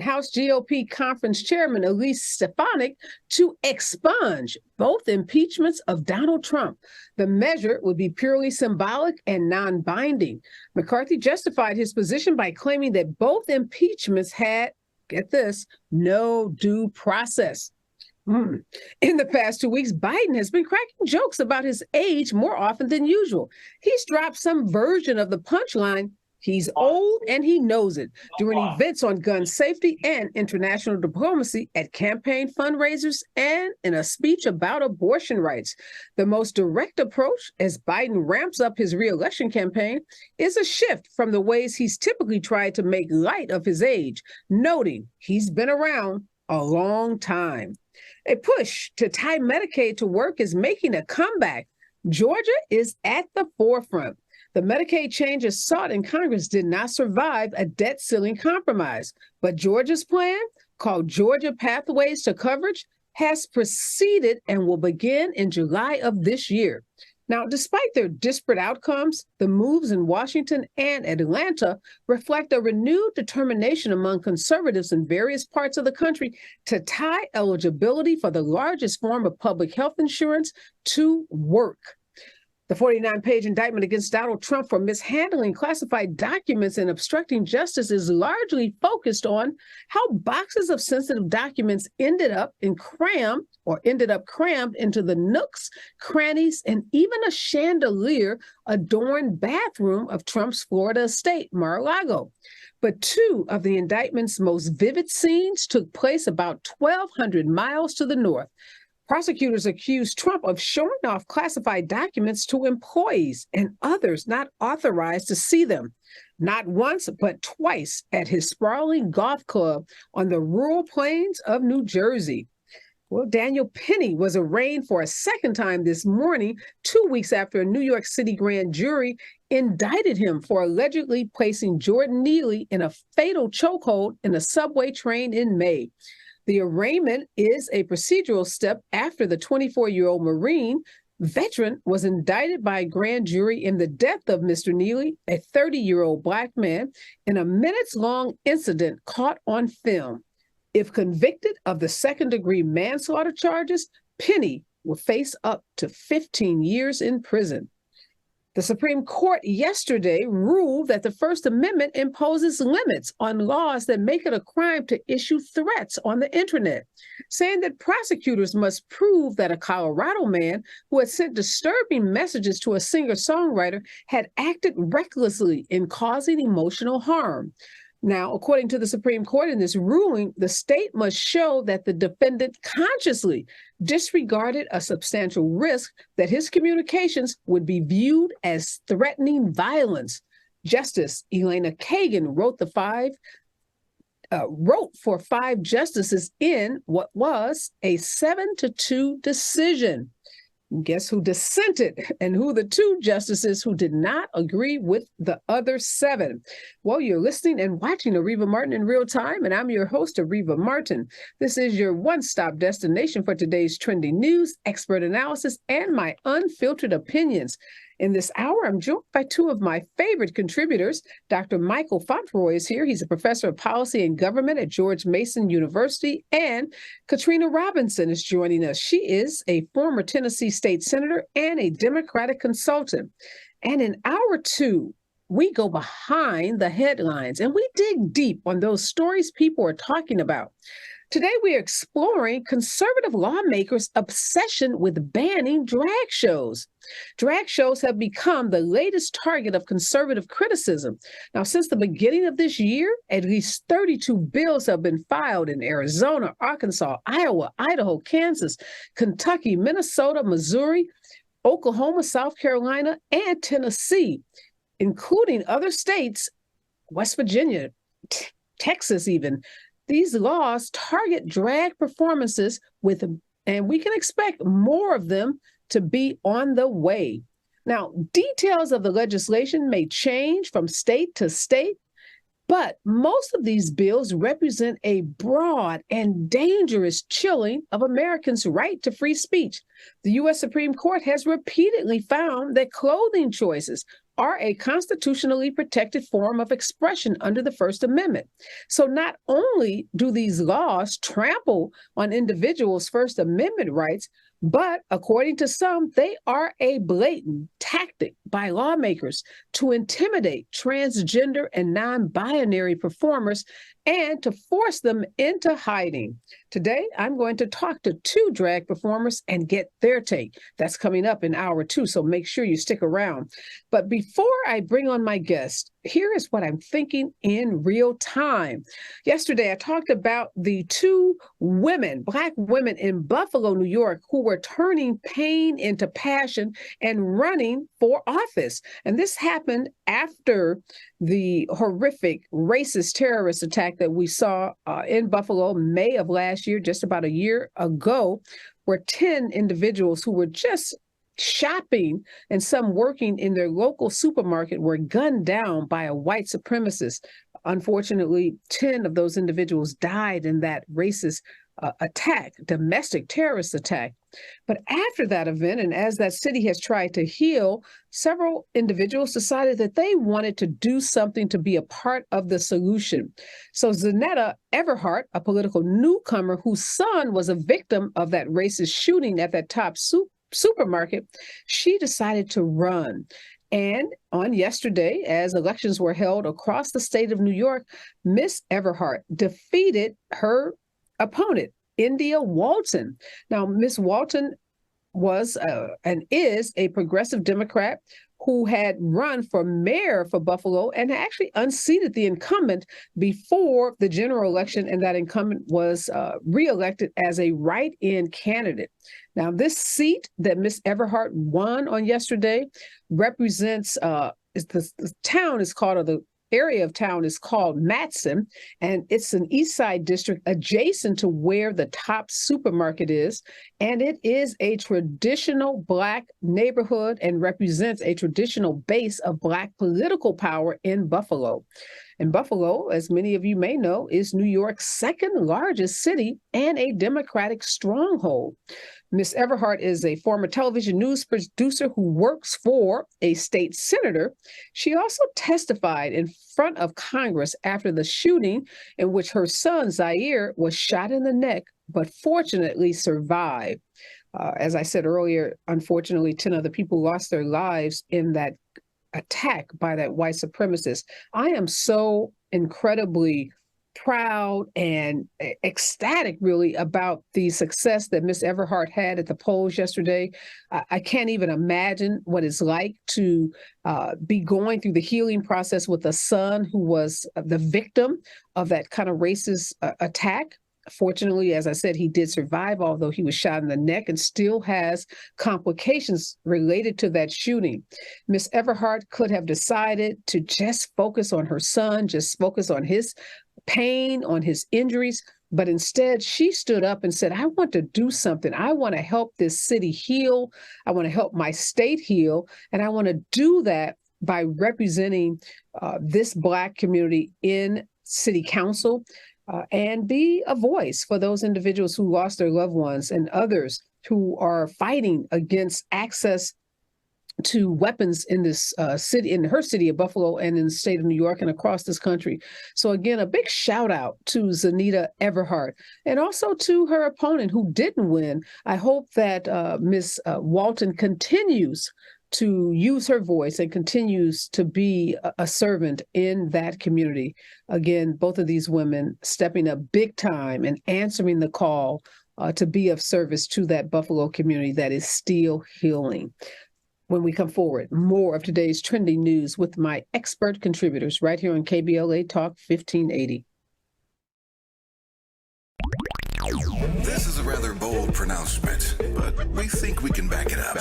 House GOP conference chairman Elise Stefanik to expunge both impeachments of Donald Trump. The measure would be purely symbolic and non-binding. McCarthy justified his position by claiming that both impeachments had, get this, no due process. In the past 2 weeks, Biden has been cracking jokes about his age more often than usual. He's dropped some version of the punchline, "He's old and he knows it," during events on gun safety and international diplomacy, at campaign fundraisers, and in a speech about abortion rights. The most direct approach, as Biden ramps up his re-election campaign, is a shift from the ways he's typically tried to make light of his age, noting he's been around a long time. A push to tie Medicaid to work is making a comeback. Georgia is at the forefront. The Medicaid changes sought in Congress did not survive a debt ceiling compromise, but Georgia's plan, called Georgia Pathways to Coverage, has proceeded and will begin in July of this year. Now, despite their disparate outcomes, the moves in Washington and Atlanta reflect a renewed determination among conservatives in various parts of the country to tie eligibility for the largest form of public health insurance to work. The 49-page indictment against Donald Trump for mishandling classified documents and obstructing justice is largely focused on how boxes of sensitive documents ended up crammed into the nooks, crannies, and even a chandelier-adorned bathroom of Trump's Florida estate, Mar-a-Lago. But two of the indictment's most vivid scenes took place about 1,200 miles to the north. Prosecutors accused Trump of showing off classified documents to employees and others not authorized to see them, not once, but twice at his sprawling golf club on the rural plains of New Jersey. Well, Daniel Penny was arraigned for a second time this morning, 2 weeks after a New York City grand jury indicted him for allegedly placing Jordan Neely in a fatal chokehold in a subway train in May. The arraignment is a procedural step after the 24-year-old Marine veteran was indicted by a grand jury in the death of Mr. Neely, a 30-year-old Black man, in a minutes-long incident caught on film. If convicted of the second-degree manslaughter charges, Penny will face up to 15 years in prison. The Supreme Court yesterday ruled that the First Amendment imposes limits on laws that make it a crime to issue threats on the internet, saying that prosecutors must prove that a Colorado man who had sent disturbing messages to a singer-songwriter had acted recklessly in causing emotional harm. Now, according to the Supreme Court in this ruling, the state must show that the defendant consciously disregarded a substantial risk that his communications would be viewed as threatening violence. Justice Elena Kagan wrote for 5 justices in what was a 7-2 decision. Guess who dissented and who the 2 justices who did not agree with the other 7? Well, you're listening and watching Areva Martin in real time, and I'm your host, Areva Martin. This is your one-stop destination for today's trending news, expert analysis, and my unfiltered opinions. In this hour, I'm joined by 2 of my favorite contributors. Dr. Michael Fauntroy is here. He's a professor of policy and government at George Mason University. And Katrina Robinson is joining us. She is a former Tennessee state senator and a Democratic consultant. And in hour 2, we go behind the headlines and we dig deep on those stories people are talking about. Today, we are exploring conservative lawmakers' obsession with banning drag shows. Drag shows have become the latest target of conservative criticism. Now, since the beginning of this year, at least 32 bills have been filed in Arizona, Arkansas, Iowa, Idaho, Kansas, Kentucky, Minnesota, Missouri, Oklahoma, South Carolina, and Tennessee, including other states, West Virginia, Texas even. These laws target drag performances and we can expect more of them to be on the way. Now, details of the legislation may change from state to state, but most of these bills represent a broad and dangerous chilling of Americans' right to free speech. The U.S. Supreme Court has repeatedly found that clothing choices, are a constitutionally protected form of expression under the First Amendment. So not only do these laws trample on individuals' First Amendment rights, but according to some, they are a blatant tactic by lawmakers to intimidate transgender and non-binary performers and to force them into hiding. Today, I'm going to talk to two drag performers and get their take. That's coming up in hour 2, so make sure you stick around. But before I bring on my guest, here is what I'm thinking in real time. Yesterday, I talked about the two women, Black women in Buffalo, New York, who were turning pain into passion and running for office. And this happened after the horrific racist terrorist attack that we saw in Buffalo, May of last year, just about a year ago, where 10 individuals who were just shopping and some working in their local supermarket were gunned down by a white supremacist. Unfortunately, 10 of those individuals died in that racist attack, domestic terrorist attack. But after that event, and as that city has tried to heal, several individuals decided that they wanted to do something to be a part of the solution. So Zanetta Everhart, a political newcomer whose son was a victim of that racist shooting at that top supermarket, she decided to run. And on yesterday, as elections were held across the state of New York, Miss Everhart defeated her opponent, India Walton. Now, Miss Walton was and is a progressive Democrat who had run for mayor for Buffalo and actually unseated the incumbent before the general election, and that incumbent was reelected as a write-in candidate. Now, this seat that Miss Everhart won on yesterday represents, the town is called, or the area of town is called Matson, and it's an East Side district adjacent to where the top supermarket is. And it is a traditional Black neighborhood and represents a traditional base of Black political power in Buffalo. And Buffalo, as many of you may know, is New York's second largest city and a Democratic stronghold. Miss Everhart is a former television news producer who works for a state senator. She also testified in front of Congress after the shooting in which her son, Zaire, was shot in the neck, but fortunately survived. As I said earlier, unfortunately, 10 other people lost their lives in that attack by that white supremacist. I am so incredibly proud and ecstatic, really, about the success that Miss Everhart had at the polls yesterday. I can't even imagine what it's like to be going through the healing process with a son who was the victim of that kind of racist attack. Fortunately, as I said, he did survive, although he was shot in the neck and still has complications related to that shooting. Miss Everhart could have decided to just focus on her son, just focus on his pain, on his injuries. But instead, she stood up and said, I want to do something. I want to help this city heal. I want to help my state heal. And I want to do that by representing this Black community in city council. And be a voice for those individuals who lost their loved ones and others who are fighting against access to weapons in this city, in her city of Buffalo and in the state of New York and across this country. So again, a big shout out to Zanetta Everhart and also to her opponent who didn't win. I hope that Ms. Walton continues to use her voice and continues to be a servant in that community. Again, both of these women stepping up big time and answering the call to be of service to that Buffalo community that is still healing. When we come forward, more of today's trending news with my expert contributors right here on KBLA Talk 1580. This is a rather bold pronouncement, but we think we can back it up.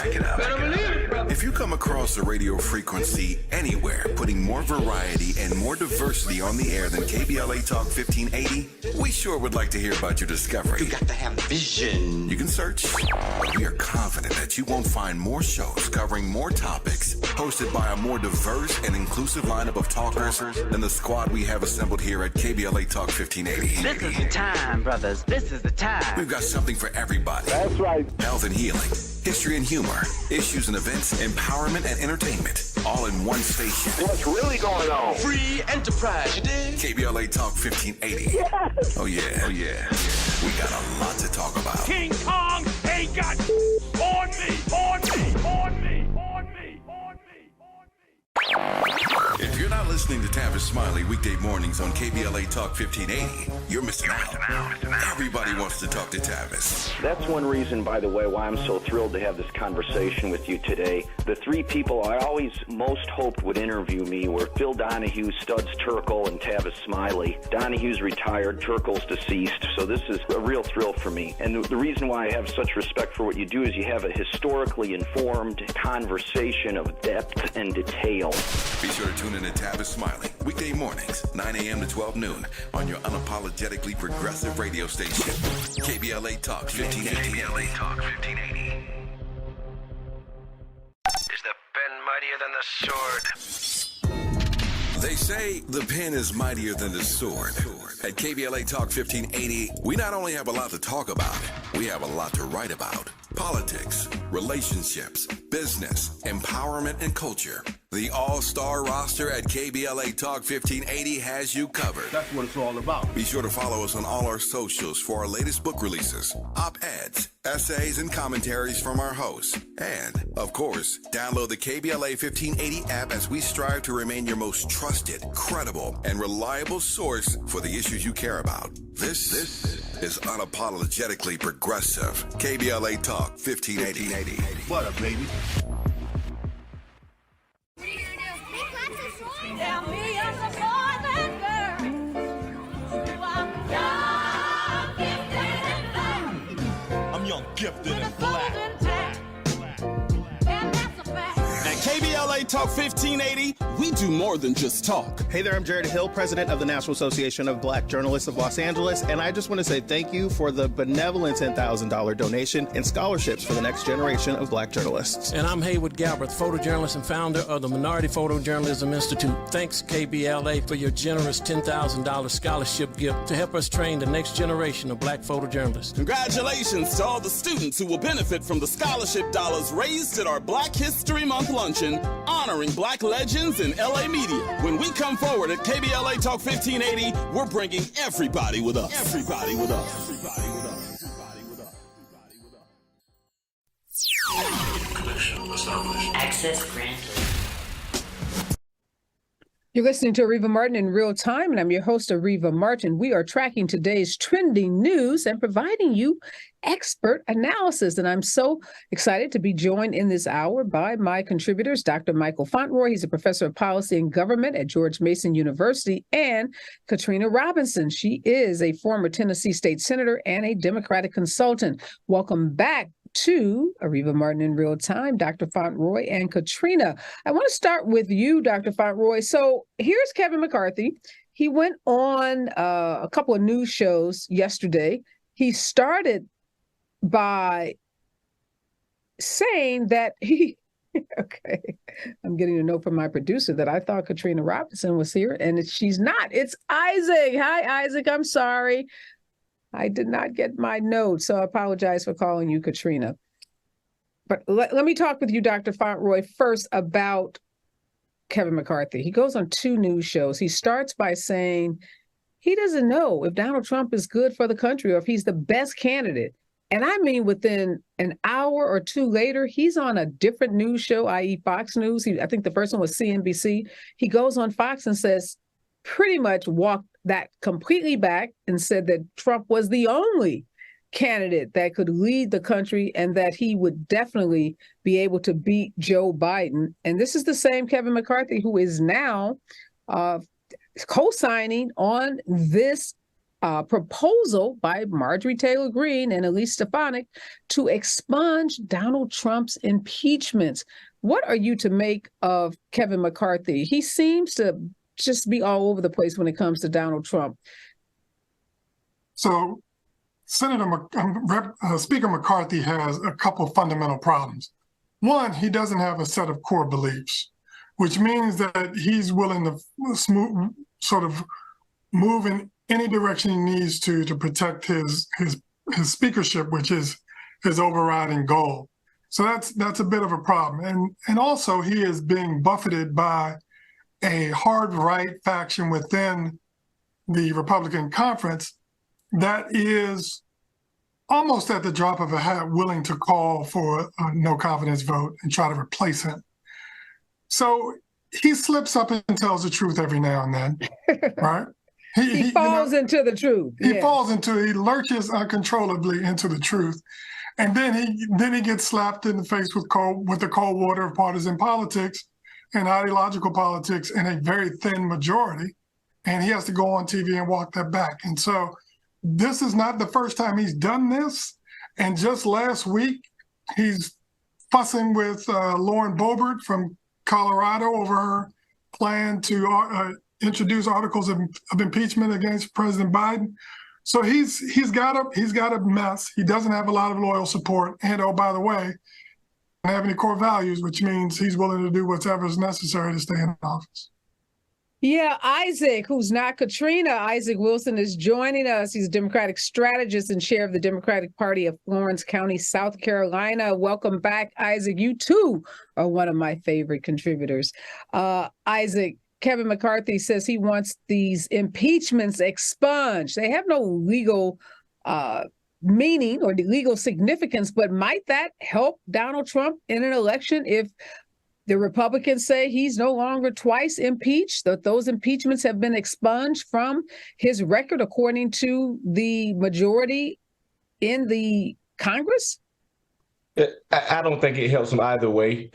If you come across a radio frequency anywhere putting more variety and more diversity on the air than KBLA Talk 1580, we sure would like to hear about your discovery. You got to have vision. You can search, but we are confident that you won't find more shows covering more topics, hosted by a more diverse and inclusive lineup of talkers than the squad we have assembled here at KBLA Talk 1580. This is the time, brothers. This is the time. We've got something for everybody. That's right. Health and healing, history and humor, issues and events, empowerment and entertainment, all in one station. What's really going on? Free enterprise, you dig? KBLA Talk 1580. Yes. Oh yeah. We got a lot to talk about. King Kong ain't got on me. If you're not listening to Tavis Smiley weekday mornings on KBLA Talk 1580, you're missing out. Everybody wants to talk to Tavis. That's one reason, by the way, why I'm so thrilled to have this conversation with you today. The three people I always most hoped would interview me were Phil Donahue, Studs Terkel, and Tavis Smiley. Donahue's retired, Terkel's deceased, so this is a real thrill for me. And the reason why I have such respect for what you do is you have a historically informed conversation of depth and detail. Be sure to tune in to Tavis Smiley weekday mornings, 9 a.m. to 12 noon on your unapologetically progressive radio station, KBLA Talk 1580. KBLA Talk 1580. Is the pen mightier than the sword? They say the pen is mightier than the sword. At KBLA Talk 1580, we not only have a lot to talk about, we have a lot to write about. Politics, relationships, business, empowerment, and culture. The all-star roster at KBLA Talk 1580 has you covered. That's what it's all about. Be sure to follow us on all our socials for our latest book releases, op-eds, essays, and commentaries from our hosts. And, of course, download the KBLA 1580 app as we strive to remain your most trusted, credible, and reliable source for the issues you care about. This is unapologetically progressive. KBLA Talk 1580. What up, baby? I'm young, gifted, and black. At KBLA Talk 1580, we do more than just talk. Hey there, I'm Jared Hill, president of the National Association of Black Journalists of Los Angeles, and I just want to say thank you for the benevolent $10,000 donation and scholarships for the next generation of black journalists. And I'm Haywood Galbraith, photojournalist and founder of the Minority Photojournalism Institute. Thanks, KBLA, for your generous $10,000 scholarship gift to help us train the next generation of black photojournalists. Congratulations to all the students who will benefit from the scholarship dollars raised at our Black History Month luncheon, honoring black legends in LA media. When we come forward at KBLA Talk 1580, we're bringing everybody with us. Everybody with us. Everybody with us. Everybody with us. Everybody with us. Connection established. Access granted. You're listening to Areva Martin in real time, and I'm your host, Areva Martin. We are tracking today's trending news and providing you expert analysis. And I'm so excited to be joined in this hour by my contributors, Dr. Michael Fauntroy. He's a professor of policy and government at George Mason University, and Katrina Robinson. She is a former Tennessee state senator and a Democratic consultant. Welcome back to Areva Martin in real time, Dr. Fauntroy and Katrina. I want to start with you, Dr. Fauntroy. So here's Kevin McCarthy. He went on a couple of news shows yesterday. He started by saying that okay, I'm getting a note from my producer that I thought Katrina Robinson was here, and she's not. It's Isaac. Hi, Isaac. I'm sorry. I did not get my note, so I apologize for calling you Katrina. But let me talk with you, Dr. Fauntroy, first about Kevin McCarthy. He goes on two news shows. He starts by saying he doesn't know if Donald Trump is good for the country or if he's the best candidate. And I mean, within an hour or two later, he's on a different news show, i.e. Fox News. I think the first one was CNBC. He goes on Fox and says, pretty much walked that completely back and said that Trump was the only candidate that could lead the country and that he would definitely be able to beat Joe Biden. And this is the same Kevin McCarthy who is now co-signing on this proposal by Marjorie Taylor Greene and Elise Stefanik to expunge Donald Trump's impeachments. What are you to make of Kevin McCarthy? He seems to just be all over the place when it comes to Donald Trump. So Speaker McCarthy has a couple of fundamental problems. One, he doesn't have a set of core beliefs, which means that he's willing to move in any direction he needs to protect his his speakership, which is his overriding goal. So that's a bit of a problem. And also he is being buffeted by a hard right faction within the Republican conference that is almost at the drop of a hat willing to call for a no confidence vote and try to replace him. So he slips up and tells the truth every now and then, right? He falls into the truth. He lurches uncontrollably into the truth. And then he gets slapped in the face with the cold water of partisan politics and ideological politics in a very thin majority. And he has to go on TV and walk that back. And so this is not the first time he's done this. And just last week, he's fussing with Lauren Boebert from Colorado over her plan to introduce articles of impeachment against President Biden. So he's got a mess. He doesn't have a lot of loyal support. And oh, by the way, doesn't have any core values, which means he's willing to do whatever is necessary to stay in office. Yeah, Isaac, who's not Katrina, Isaac Wilson is joining us. He's a Democratic strategist and chair of the Democratic Party of Florence County, South Carolina. Welcome back, Isaac. You too are one of my favorite contributors. Isaac, Kevin McCarthy says he wants these impeachments expunged. They have no legal meaning or legal significance, but might that help Donald Trump in an election if the Republicans say he's no longer twice impeached, that those impeachments have been expunged from his record, according to the majority in the Congress? I don't think it helps him either way.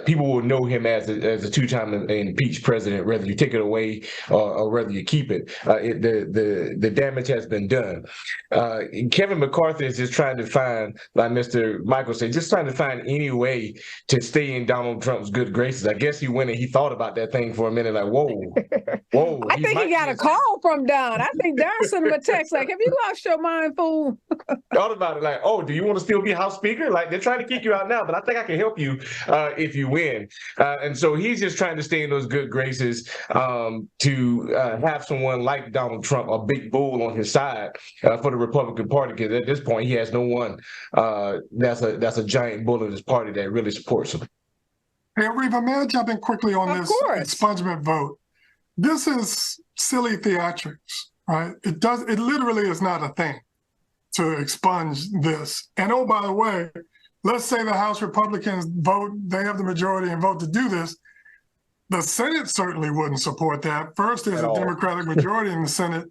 People will know him as a two-time impeached president, whether you take it away or whether you keep it. The damage has been done. Kevin McCarthy is just trying to find, like Mr. Michael said, just trying to find any way to stay in Donald Trump's good graces. I guess he went and he thought about that thing for a minute, like, whoa. I think he got a call from Don. I think Don sent him a text like, have you lost your mind, fool? Thought about it like, oh, do you want to still be House Speaker? Like, they're trying to kick you out now, but I think I can help you if you win. And so he's just trying to stay in those good graces to have someone like Donald Trump, a big bull on his side for the Republican Party, because at this point he has no one that's a giant bull in his party that really supports him. Hey, Areva, may I jump in quickly on this expungement vote? This is silly theatrics, right? It literally is not a thing to expunge this. And oh, by the way, let's say the House Republicans vote, they have the majority and vote to do this. The Senate certainly wouldn't support that. First, there's a Democratic majority in the Senate.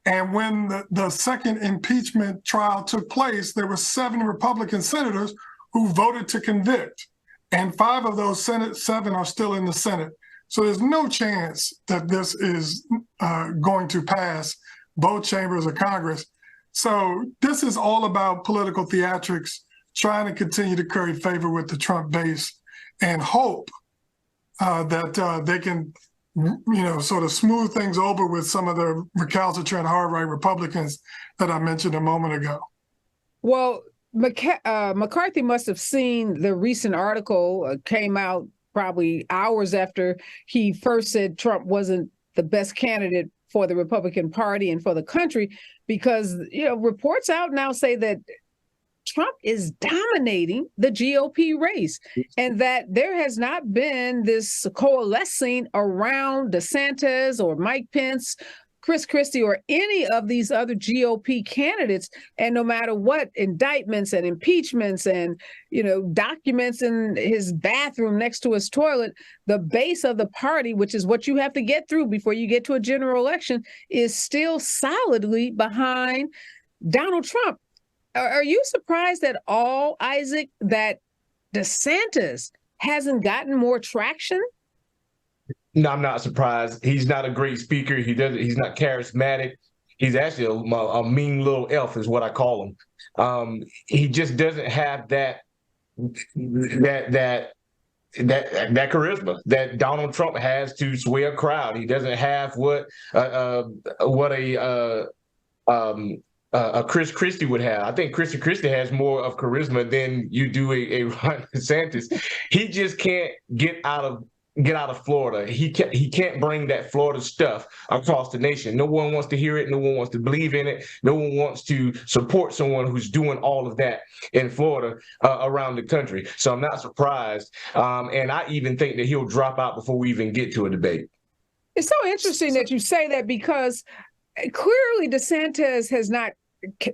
And when the second impeachment trial took place, there were 7 Republican senators who voted to convict. And 5 of those 7 are still in the Senate. So there's no chance that this is going to pass both chambers of Congress. So this is all about political theatrics, trying to continue to curry favor with the Trump base and hope that they can, sort of smooth things over with some of the recalcitrant hard-right Republicans that I mentioned a moment ago. Well, McCarthy must have seen the recent article came out probably hours after he first said Trump wasn't the best candidate for the Republican Party and for the country, because, reports out now say that Trump is dominating the GOP race and that there has not been this coalescing around DeSantis or Mike Pence, Chris Christie, or any of these other GOP candidates. And no matter what indictments and impeachments and, documents in his bathroom next to his toilet, the base of the party, which is what you have to get through before you get to a general election, is still solidly behind Donald Trump. Are you surprised at all, Isaac, that DeSantis hasn't gotten more traction? No, I'm not surprised. He's not a great speaker. He's not charismatic. He's actually a mean little elf, is what I call him. He just doesn't have that charisma that Donald Trump has to sway a crowd. He doesn't have what a Chris Christie would have. I think Chris Christie has more of charisma than you do a Ron DeSantis. He just can't get out of get out of Florida. He can't bring that Florida stuff across the nation. No one wants to hear it. No one wants to believe in it. No one wants to support someone who's doing all of that in Florida around the country. So I'm not surprised. And I even think that he'll drop out before we even get to a debate. It's so interesting that you say that, because clearly DeSantis has not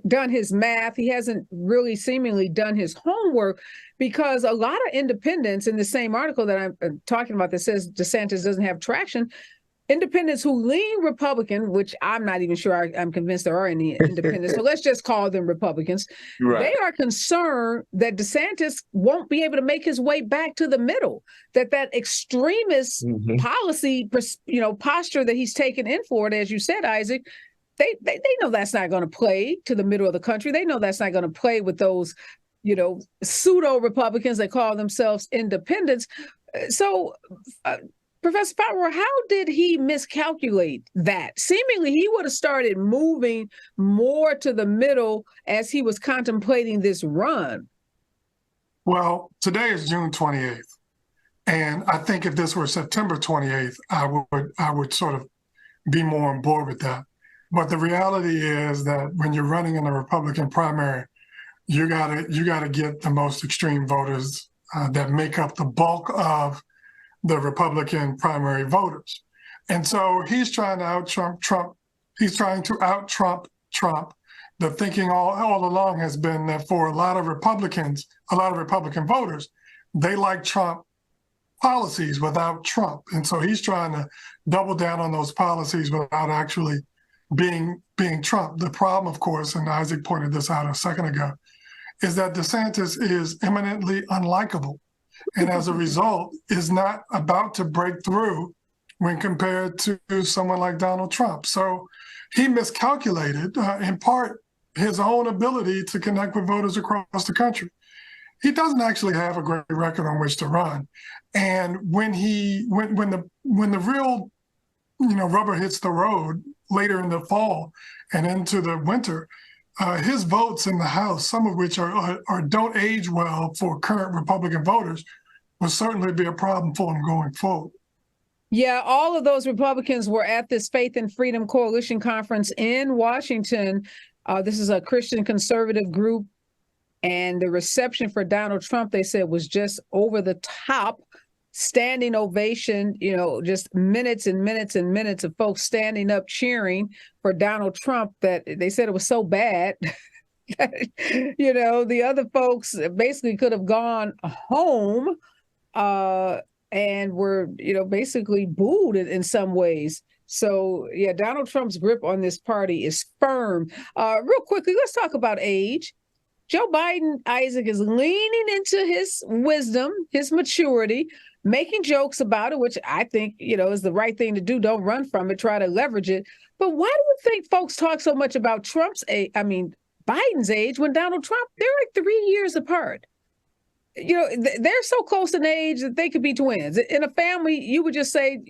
done his math. He hasn't really seemingly done his homework, because a lot of independents, in the same article that I'm talking about that says DeSantis doesn't have traction, independents who lean Republican, which I'm not even sure I'm convinced there are any independents, so let's just call them Republicans. Right. They are concerned that DeSantis won't be able to make his way back to the middle, that extremist policy, posture that he's taken in Florida, as you said, Isaac, they know that's not going to play to the middle of the country. They know that's not going to play with those, pseudo Republicans that call themselves independents. So, Professor Fauntroy, how did he miscalculate that? Seemingly, he would have started moving more to the middle as he was contemplating this run. Well, today is June 28th. And I think if this were September 28th, I would sort of be more on board with that. But the reality is that when you're running in a Republican primary, you gotta get the most extreme voters that make up the bulk of the Republican primary voters. And so he's trying to out-Trump Trump. He's trying to out-Trump Trump. The thinking all along has been that for a lot of Republican voters, they like Trump policies without Trump. And so he's trying to double down on those policies without actually being Trump. The problem, of course, and Isaac pointed this out a second ago, is that DeSantis is eminently unlikable. And as a result, is not about to break through when compared to someone like Donald Trump. So he miscalculated, in part, his own ability to connect with voters across the country. He doesn't actually have a great record on which to run. And when the real, rubber hits the road later in the fall and into the winter, his votes in the House, some of which don't age well for current Republican voters, will certainly be a problem for him going forward. Yeah, all of those Republicans were at this Faith and Freedom Coalition conference in Washington. This is a Christian conservative group, and the reception for Donald Trump, they said, was just over the top. Standing ovation, just minutes and minutes and minutes of folks standing up cheering for Donald Trump, that they said it was so bad. The other folks basically could have gone home and were, basically booed in some ways. So, yeah, Donald Trump's grip on this party is firm. Real quickly, let's talk about age. Joe Biden, Isaac, is leaning into his wisdom, his maturity, making jokes about it, which I think, is the right thing to do. Don't run from it, try to leverage it. But why do you think folks talk so much about Biden's age when Donald Trump, they're like 3 years apart? They're so close in age that they could be twins. In a family, you would just say,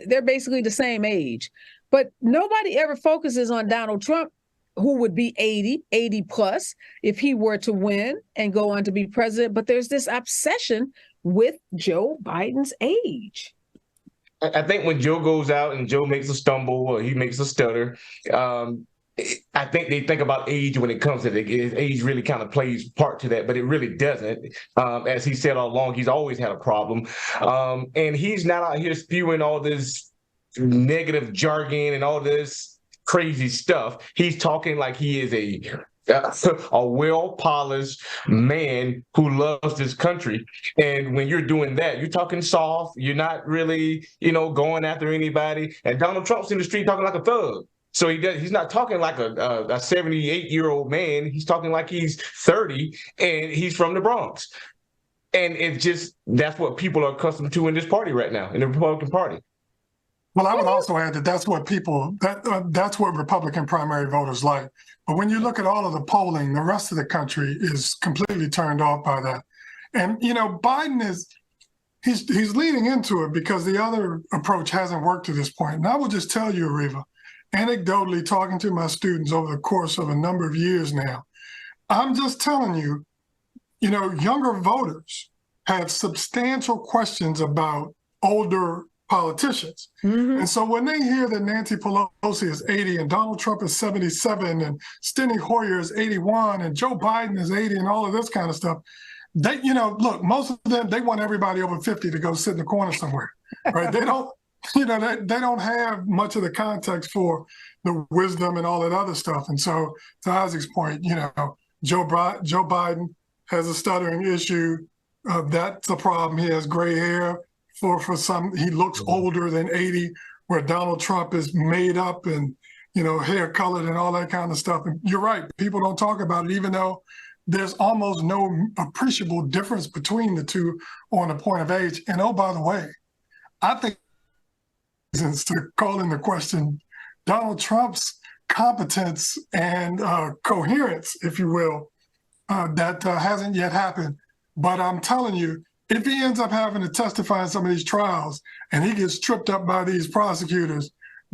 they're basically the same age. But nobody ever focuses on Donald Trump, who would be 80 plus if he were to win and go on to be president. But there's this obsession with Joe Biden's age. I think when Joe goes out and Joe makes a stumble or he makes a stutter, I think they think about age when it comes to it. Age really kind of plays part to that, but it really doesn't. As he said all along, he's always had a problem. And he's not out here spewing all this negative jargon and all this crazy stuff. He's talking like he is a well-polished man who loves this country. And when you're doing that, you're talking soft. You're not really, going after anybody. And Donald Trump's in the street talking like a thug. So he's not talking like a 78-year-old man. He's talking like he's 30 and he's from the Bronx. And that's what people are accustomed to in this party right now, in the Republican Party. Well, I would also add that that's what Republican primary voters like. But when you look at all of the polling, the rest of the country is completely turned off by that. And, Biden he's leaning into it because the other approach hasn't worked to this point. And I will just tell you, Areva, anecdotally talking to my students over the course of a number of years now, I'm just telling you, younger voters have substantial questions about older politicians. And so when they hear that Nancy Pelosi is 80 and Donald Trump is 77 and Steny Hoyer is 81 and Joe Biden is 80 and all of this kind of stuff, they, look, most of them, they want everybody over 50 to go sit in the corner somewhere, right? They don't, they don't have much of the context for the wisdom and all that other stuff. And so to Isaac's point, Joe Biden has a stuttering issue. That's a problem. He has gray hair. For some, he looks older than 80, where Donald Trump is made up and, hair colored and all that kind of stuff. And you're right, people don't talk about it, even though there's almost no appreciable difference between the two on the point of age. And oh, by the way, I think reasons to call into question Donald Trump's competence and coherence, if you will, that hasn't yet happened. But I'm telling you, if he ends up having to testify in some of these trials and he gets tripped up by these prosecutors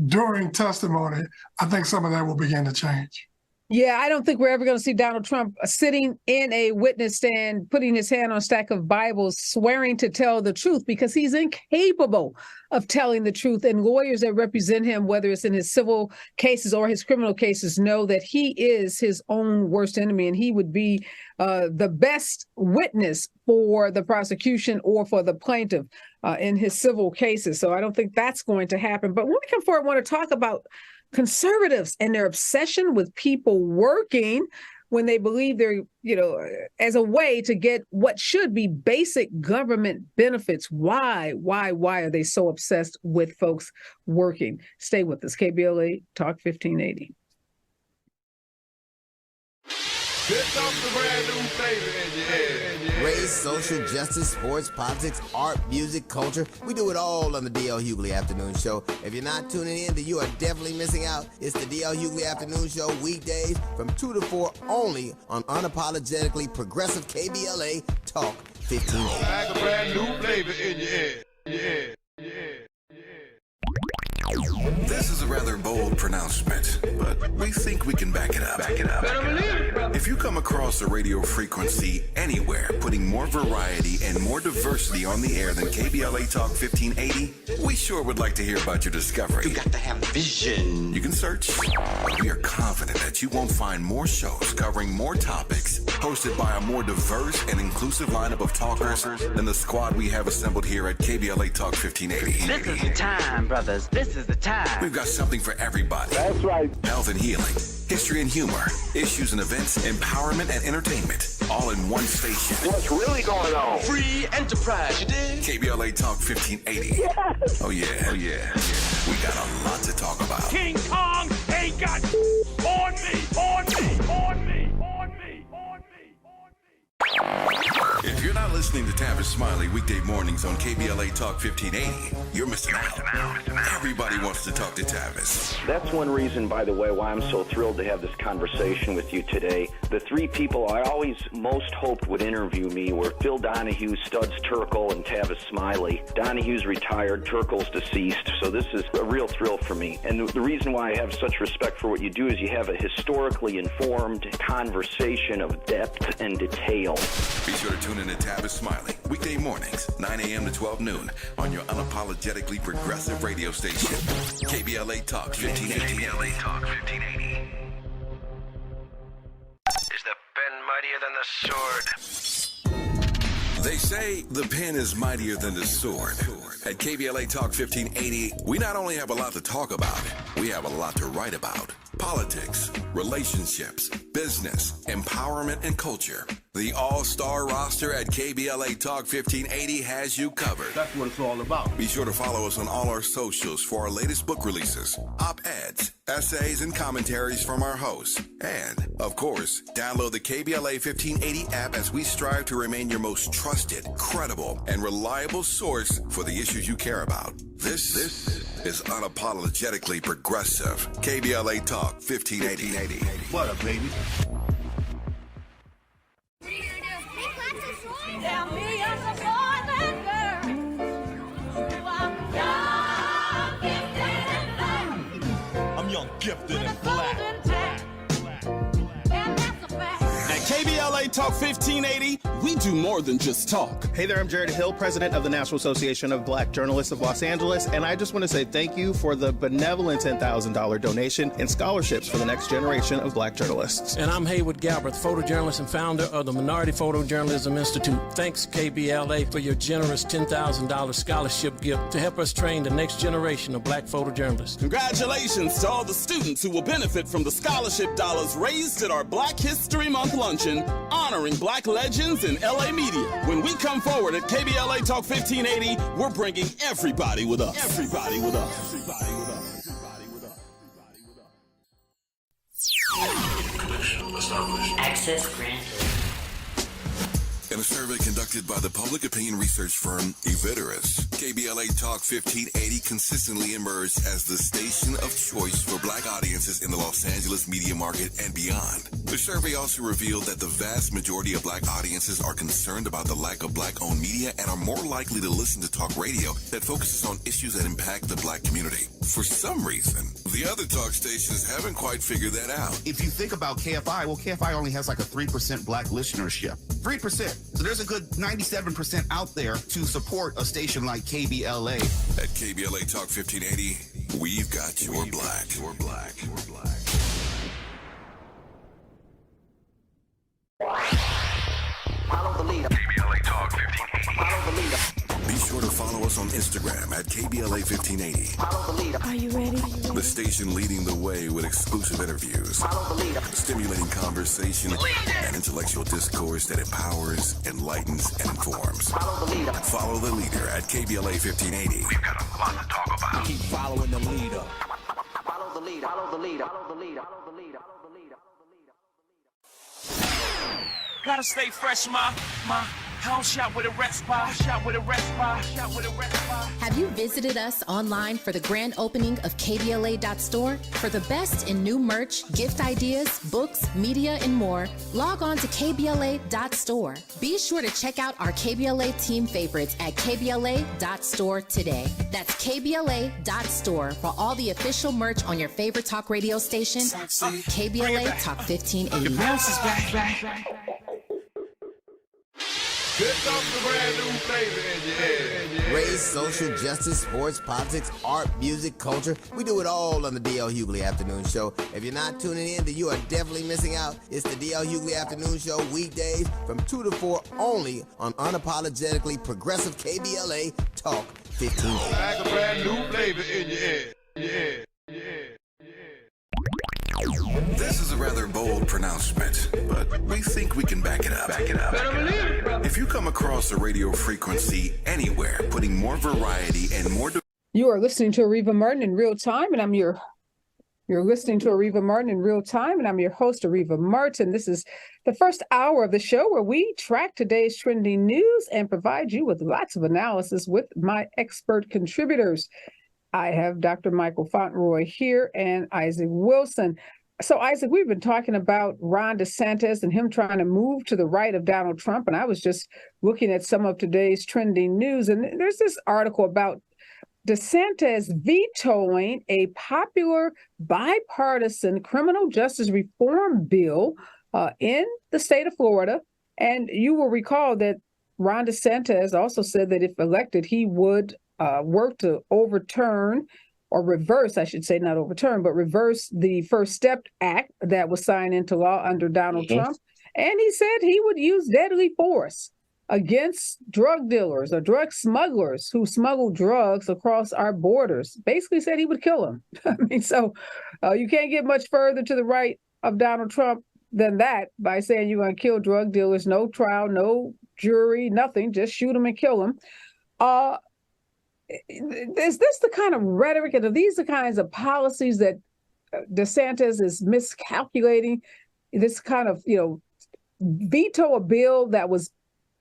during testimony, I think some of that will begin to change. Yeah, I don't think we're ever going to see Donald Trump sitting in a witness stand, putting his hand on a stack of Bibles, swearing to tell the truth, because he's incapable of telling the truth. And lawyers that represent him, whether it's in his civil cases or his criminal cases, know that he is his own worst enemy, and he would be the best witness for the prosecution or for the plaintiff in his civil cases. So I don't think that's going to happen. But when we come forward, I want to talk about conservatives and their obsession with people working when they believe they're, as a way to get what should be basic government benefits. Why are they so obsessed with folks working? Stay with us. KBLA Talk 1580. Here comes the brand new flavor in your head. Race, social justice, sports, politics, art, music, culture. We do it all on the D.L. Hughley Afternoon Show. If you're not tuning in, then you are definitely missing out. It's the D.L. Hughley Afternoon Show, weekdays from 2 to 4, only on unapologetically progressive KBLA Talk 1580. Like a brand new flavor in your head. This is a rather bold pronouncement, but we think we can back it up. If you come across a radio frequency anywhere putting more variety and more diversity on the air than KBLA Talk 1580, we sure would like to hear about your discovery. You got to have vision. You can search, but we are confident that you won't find more shows covering more topics, hosted by a more diverse and inclusive lineup of talkers than the squad we have assembled here at KBLA Talk 1580. This is the time, brothers. This is the time. We've got something for everybody. That's right. Health and healing, history and humor, issues and events, empowerment and entertainment, all in one station. What's really going on? Free enterprise, you dig? KBLA Talk 1580. Yes. Oh yeah. We got a lot to talk about. King Kong ain't got on me. If you're not listening to Tavis Smiley weekday mornings on KBLA Talk 1580, you're missing out. Everybody wants to talk to Tavis. That's one reason, by the way, why I'm so thrilled to have this conversation with you today. The three people I always most hoped would interview me were Phil Donahue, Studs Terkel, and Tavis Smiley. Donahue's retired, Terkel's deceased, so this is a real thrill for me. And the reason why I have such respect for what you do is you have a historically informed conversation of depth and detail. Be sure to tune in to Tavis Smiley weekday mornings, 9 a.m. to 12 noon on your unapologetically progressive radio station, KBLA Talk 1580. KBLA Talk 1580. Is the pen mightier than the sword? They say the pen is mightier than the sword. At KBLA Talk 1580, we not only have a lot to talk about, we have a lot to write about. Politics, relationships, business, empowerment, and culture. The all-star roster at KBLA Talk 1580 has you covered. That's what it's all about. Be sure to follow us on all our socials for our latest book releases, op-eds, essays, and commentaries from our hosts. And, of course, download the KBLA 1580 app as we strive to remain your most trusted, credible, and reliable source for the issues you care about. This is unapologetically progressive. KBLA Talk 1580. What up, baby? I'm young, gifted, and black. At KBLA Talk 1580, we do more than just talk. Hey there, I'm Jared Hill, president of the National Association of Black Journalists of Los Angeles, and I just want to say thank you for the benevolent $10,000 donation and scholarships for the next generation of black journalists. And I'm Haywood Galbraith, photojournalist and founder of the Minority Photojournalism Institute. Thanks, KBLA, for your generous $10,000 scholarship gift to help us train the next generation of black photojournalists. Congratulations to all the students who will benefit from the scholarship dollars raised at our Black History Month luncheon, honoring black legends in LA media. When we come forward at KBLA Talk 1580, we're bringing everybody with us. Everybody with us. Everybody with us. Everybody with us. Connection established. Access granted. In a survey conducted by the public opinion research firm Eviderus, KBLA Talk 1580 consistently emerged as the station of choice for black audiences in the Los Angeles media market and beyond. The survey also revealed that the vast majority of black audiences are concerned about the lack of black-owned media and are more likely to listen to talk radio that focuses on issues that impact the black community. For some reason, the other talk stations haven't quite figured that out. If you think about KFI, well, KFI only has like a 3% black listenership. 3%. So there's a good 97% out there to support a station like KBLA. At KBLA Talk 1580, we've got your black. Your black. Your black. Follow the leader. KBLA Talk 1580. Follow the leader. Be sure to follow us on Instagram at KBLA 1580. Follow the leader. Are you ready? The station leading the way with exclusive interviews, Follow the leader. stimulating conversation, and intellectual discourse that empowers, enlightens, and informs. Follow the leader. Follow the leader at KBLA 1580. We've got a lot to talk about. Keep following the leader. Follow the leader. Follow the leader. Follow the leader. Follow the leader. Follow the leader. Gotta stay fresh, my house shot with a rest spot. Shot with a rest spot. Shot with a rest spot. Have you visited us online for the grand opening of KBLA.store? For the best in new merch, gift ideas, books, media, and more, log on to KBLA.store. Be sure to check out our KBLA team favorites at KBLA.store today. That's KBLA.store for all the official merch on your favorite talk radio station, KBLA Talk 1580. The bounce is back. Here comes the brand new flavor in your head. Race, social justice, sports, politics, art, music, culture. We do it all on the D.L. Hughley Afternoon Show. If you're not tuning in, then you are definitely missing out. It's the D.L. Hughley Afternoon Show weekdays from 2 to 4 only on unapologetically progressive KBLA Talk 1580. Like a brand new flavor in your head. This is a rather bold pronouncement, but we think we can back it up. If you come across a radio frequency anywhere, putting more variety and more... You are listening to Areva Martin in real time, and You're listening to Areva Martin in real time, and I'm your host, Areva Martin. This is the first hour of the show where we track today's trending news and provide you with lots of analysis with my expert contributors. I have Dr. Michael Fauntroy here and Isaac Wilson. So, Isaac, we've been talking about Ron DeSantis and him trying to move to the right of Donald Trump. And I was just looking at some of today's trending news. And there's this article about DeSantis vetoing a popular bipartisan criminal justice reform bill in the state of Florida. And you will recall that Ron DeSantis also said that if elected, he would work to overturn or reverse, I should say, not overturn, but reverse the First Step Act that was signed into law under Donald Trump. And he said he would use deadly force against drug dealers or drug smugglers who smuggle drugs across our borders. Basically said he would kill them. I mean, so you can't get much further to the right of Donald Trump than that by saying you're going to kill drug dealers, no trial, no jury, nothing, just shoot them and kill them. Is this the kind of rhetoric and are these the kinds of policies that DeSantis is miscalculating? This kind of, veto a bill that was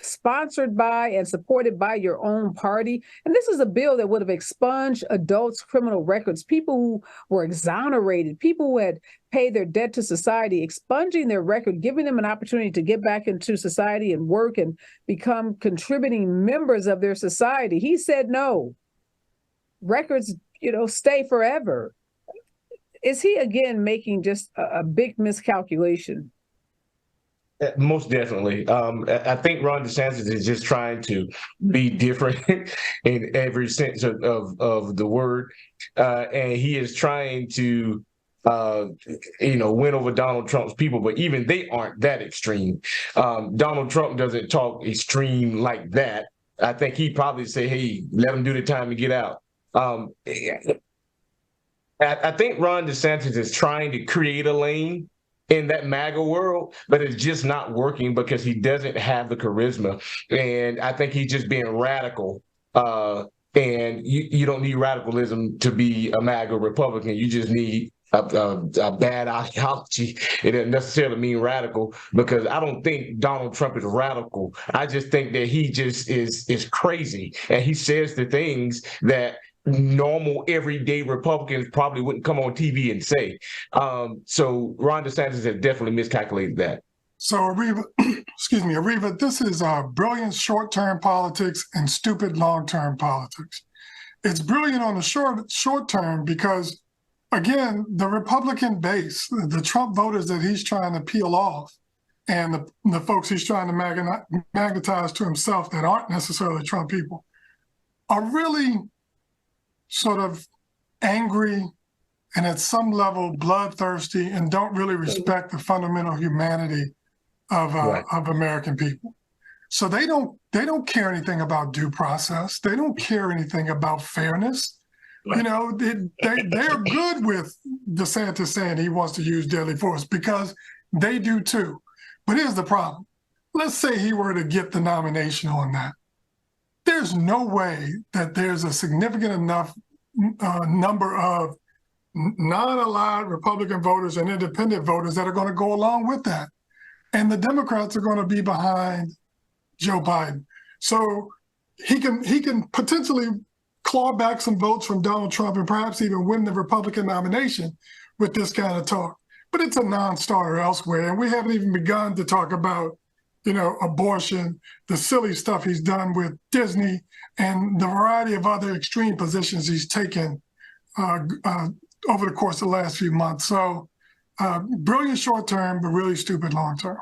sponsored by and supported by your own party. And this is a bill that would have expunged adults' criminal records, people who were exonerated, people who had paid their debt to society, expunging their record, giving them an opportunity to get back into society and work and become contributing members of their society. He said no. Records, stay forever. Is he again making just a big miscalculation? Most definitely. I think Ron DeSantis is just trying to be different in every sense of the word. And he is trying to, win over Donald Trump's people, but even they aren't that extreme. Donald Trump doesn't talk extreme like that. I think he'd probably say, hey, let them do the time to get out. I think Ron DeSantis is trying to create a lane in that MAGA world, but it's just not working because he doesn't have the charisma. And I think he's just being radical. And you don't need radicalism to be a MAGA Republican. You just need a bad ideology. It doesn't necessarily mean radical, because I don't think Donald Trump is radical. I just think that he just is crazy. And he says the things that normal everyday Republicans probably wouldn't come on TV and say. So Ron DeSantis has definitely miscalculated that. So Areva, Areva, this is brilliant short-term politics and stupid long-term politics. It's brilliant on the short term because, again, the Republican base, the Trump voters that he's trying to peel off, and the folks he's trying to magnetize to himself that aren't necessarily Trump people, are really sort of angry and at some level bloodthirsty and don't really respect the fundamental humanity of American people. So they don't care anything about due process. They don't care anything about fairness. You know, they're good with DeSantis saying he wants to use deadly force because they do too. But here's the problem. Let's say he were to get the nomination on that. There's no way that there's a significant enough number of non-aligned Republican voters and independent voters that are going to go along with that. And the Democrats are going to be behind Joe Biden. So he can potentially claw back some votes from Donald Trump and perhaps even win the Republican nomination with this kind of talk. But it's a non-starter elsewhere. And we haven't even begun to talk about, abortion, the silly stuff he's done with Disney, and the variety of other extreme positions he's taken over the course of the last few months. So brilliant short term, but really stupid long term.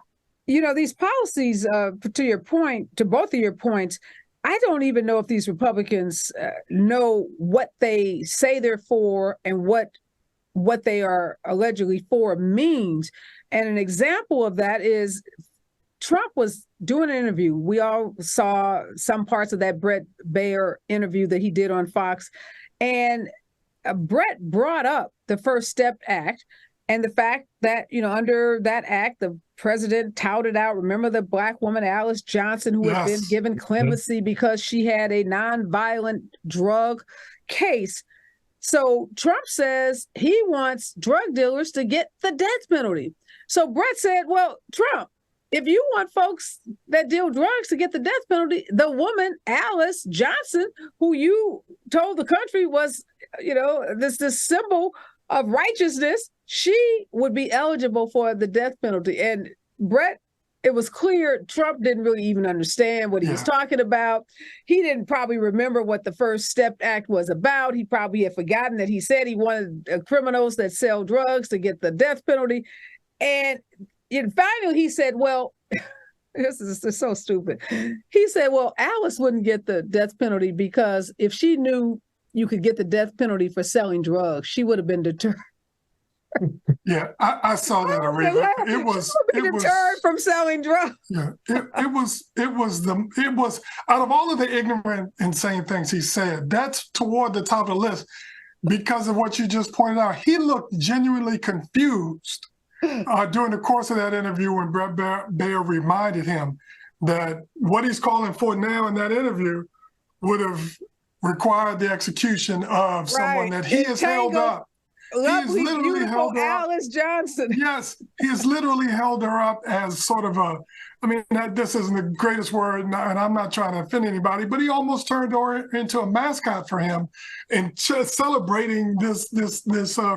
These policies, to both of your points, I don't even know if these Republicans know what they say they're for and what they are allegedly for means. And an example of that is Trump was doing an interview. We all saw some parts of that Brett Baier interview that he did on Fox. And Brett brought up the First Step Act and the fact that, under that act, the president touted out, remember the Black woman, Alice Johnson, who had been given clemency because she had a nonviolent drug case. So Trump says he wants drug dealers to get the death penalty. So Brett said, well, Trump, if you want folks that deal drugs to get the death penalty, the woman, Alice Johnson, who you told the country was, this symbol of righteousness, she would be eligible for the death penalty. And Brett, it was clear Trump didn't really even understand what he was talking about. He didn't probably remember what the First Step Act was about. He probably had forgotten that he said he wanted criminals that sell drugs to get the death penalty. And finally, he said, well, this is so stupid. He said, well, Alice wouldn't get the death penalty because if she knew you could get the death penalty for selling drugs, she would have been deterred. Yeah, I saw that, Areva. It was deterred from selling drugs. Yeah, it was out of all of the ignorant, insane things he said, that's toward the top of the list because of what you just pointed out. He looked genuinely confused during the course of that interview when Brett Baier reminded him that what he's calling for now in that interview would have required the execution of someone that he has held up. Lovely, beautiful Alice Johnson. Yes, he has literally held her up as sort of this isn't the greatest word, and I'm not trying to offend anybody, but he almost turned her into a mascot for him and just celebrating this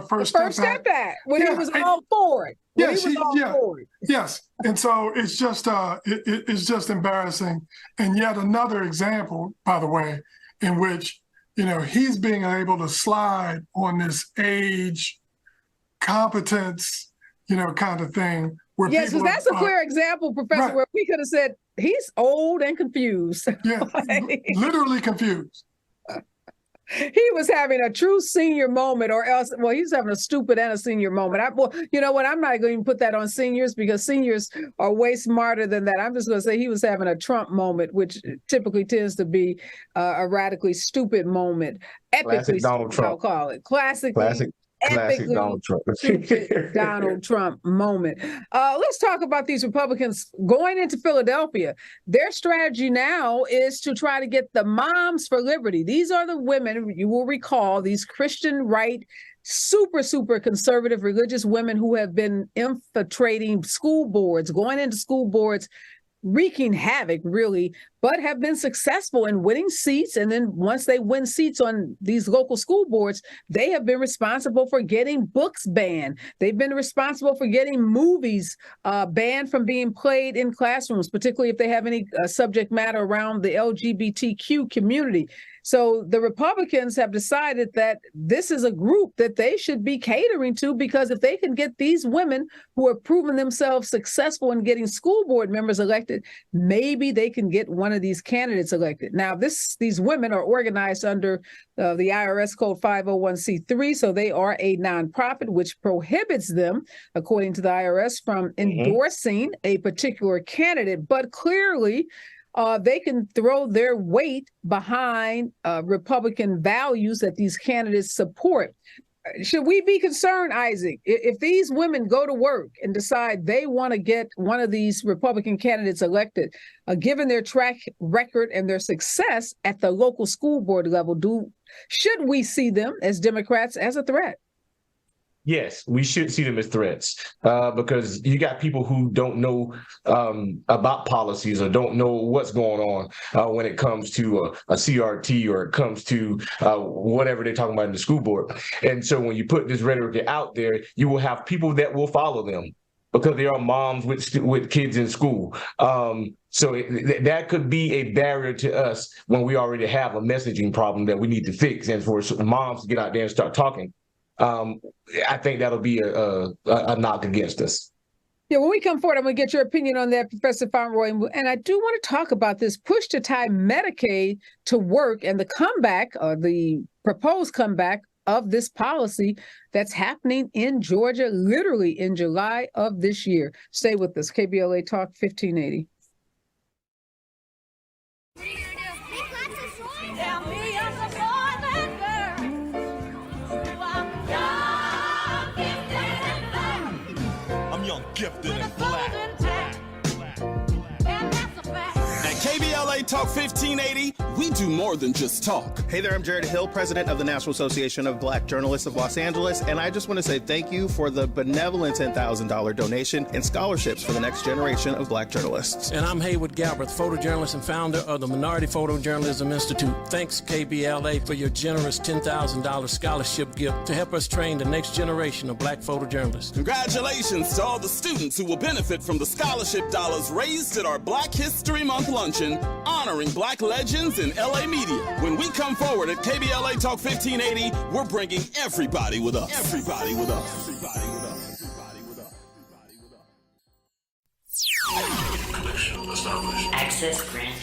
First Step Act. When he was all for it. Yes, and so it's just embarrassing, and yet another example, by the way, in which he's being able to slide on this age, competence, kind of thing Yes, because that's a clear example, Professor, where we could have said he's old and confused. Yeah, literally confused. He was having a true senior moment, or else, well, he's having a stupid and a senior moment. You know what? I'm not going to put that on seniors because seniors are way smarter than that. I'm just going to say he was having a Trump moment, which typically tends to be a radically stupid moment. Classic Donald Trump. I'll call it. Classic Donald Trump. Donald Trump moment. Let's talk about these Republicans going into Philadelphia. Their strategy now is to try to get the Moms for Liberty. These are the women, you will recall, these Christian right, super conservative religious women who have been infiltrating school boards, going into school boards, wreaking havoc, really, but have been successful in winning seats. And then once they win seats on these local school boards, they have been responsible for getting books banned. They've been responsible for getting movies banned from being played in classrooms, particularly if they have any subject matter around the LGBTQ community. So the Republicans have decided that this is a group that they should be catering to, because if they can get these women who have proven themselves successful in getting school board members elected, maybe they can get one of these candidates elected. Now, these women are organized under the IRS code 501c3, so they are a nonprofit, which prohibits them, according to the IRS, from endorsing a particular candidate. But clearly, they can throw their weight behind Republican values that these candidates support. Should we be concerned, Isaac, if these women go to work and decide they want to get one of these Republican candidates elected, given their track record and their success at the local school board level, should we see them as Democrats as a threat? Yes, we should see them as threats because you got people who don't know about policies or don't know what's going on when it comes to a CRT or it comes to whatever they're talking about in the school board. And so when you put this rhetoric out there, you will have people that will follow them because they are moms with kids in school. So that could be a barrier to us when we already have a messaging problem that we need to fix. And for moms to get out there and start talking, I think that'll be a knock against us. Yeah, when we come forward, I'm going to get your opinion on that, Professor Fauntroy. And I do want to talk about this push to tie Medicaid to work and the comeback, or the proposed comeback of this policy that's happening in Georgia, literally in July of this year. Stay with us. KBLA Talk 1580. Gifted and black. At KBLA Talk 1580, we do more than just talk. Hey there, I'm Jared Hill, president of the National Association of Black Journalists of Los Angeles, and I just want to say thank you for the benevolent $10,000 donation and scholarships for the next generation of black journalists. And I'm Haywood Galbraith, photojournalist and founder of the Minority Photojournalism Institute. Thanks, KBLA, for your generous $10,000 scholarship gift to help us train the next generation of black photojournalists. Congratulations to all the students who will benefit from the scholarship dollars raised at our Black History Month luncheon, honoring black legends in LA media. When we come forward at KBLA Talk 1580, we're bringing everybody with us. Everybody with us. Everybody with us. Everybody with us. Connection established. Access granted.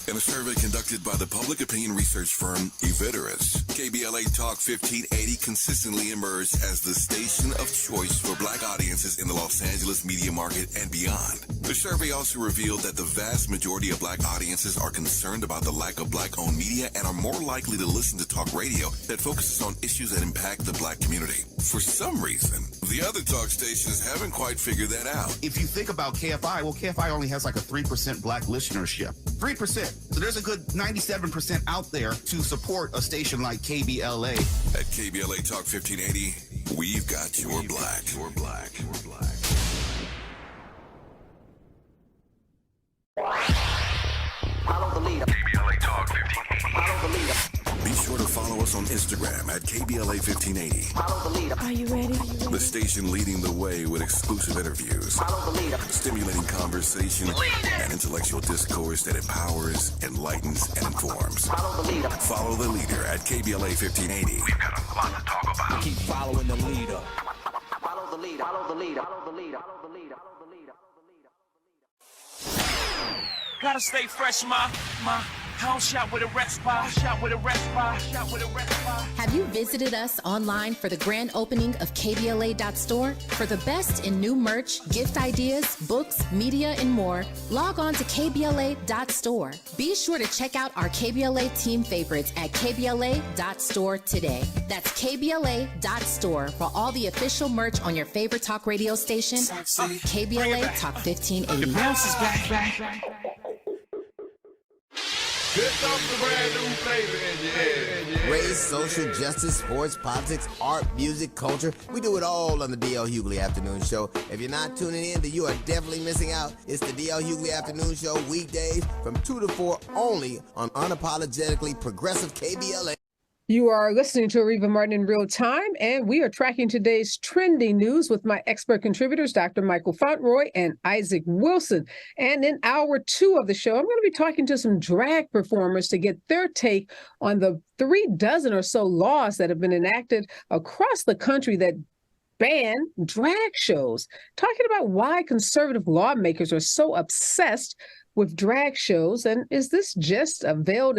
In a survey conducted by the public opinion research firm Eviderus, KBLA Talk 1580 consistently emerged as the station of choice for black audiences in the Los Angeles media market and beyond. The survey also revealed that the vast majority of black audiences are concerned about the lack of black-owned media and are more likely to listen to talk radio that focuses on issues that impact the black community. For some reason, the other talk stations haven't quite figured that out. If you think about KFI, well, KFI only has like a 3% black listenership. 3%. So there's a good 97% out there to support a station like KBLA. At KBLA Talk 1580, we've got your black. Your black. Your black. Follow the leader. KBLA Talk 1580. Follow the leader. Be sure to follow us on Instagram at KBLA 1580. Follow the leader. Are you ready? The station leading the way with exclusive interviews, Follow the leader. stimulating conversation, and intellectual discourse that empowers, enlightens, and informs. Follow the leader. Follow the leader at KBLA 1580. We've got a lot to talk about. Keep following the leader. Follow the the lead. Follow the lead. Follow the lead. Follow the lead. Follow the lead. Gotta stay fresh, my house shot with a rest bar, shot with a rest bar, shot with a rest bar. Have you visited us online for the grand opening of KBLA.store? For the best in new merch, gift ideas, books, media, and more, log on to KBLA.store. Be sure to check out our KBLA team favorites at KBLA.store today. That's KBLA.store for all the official merch on your favorite talk radio station, KBLA Talk 1580. The bounce is back. Here comes the brand new flavor in your head. Race, social justice, sports, politics, art, music, culture. We do it all on the D.L. Hughley Afternoon Show. If you're not tuning in, then you are definitely missing out. It's the D.L. Hughley Afternoon Show weekdays from 2 to 4 only on unapologetically progressive KBLA. You are listening to Areva Martin in real time, and we are tracking today's trending news with my expert contributors, Dr. Michael Fauntroy and Isaac Wilson. And in hour 2 of the show, I'm going to be talking to some drag performers to get their take on the 36 or so laws that have been enacted across the country that ban drag shows, talking about why conservative lawmakers are so obsessed with drag shows. And is this just a veiled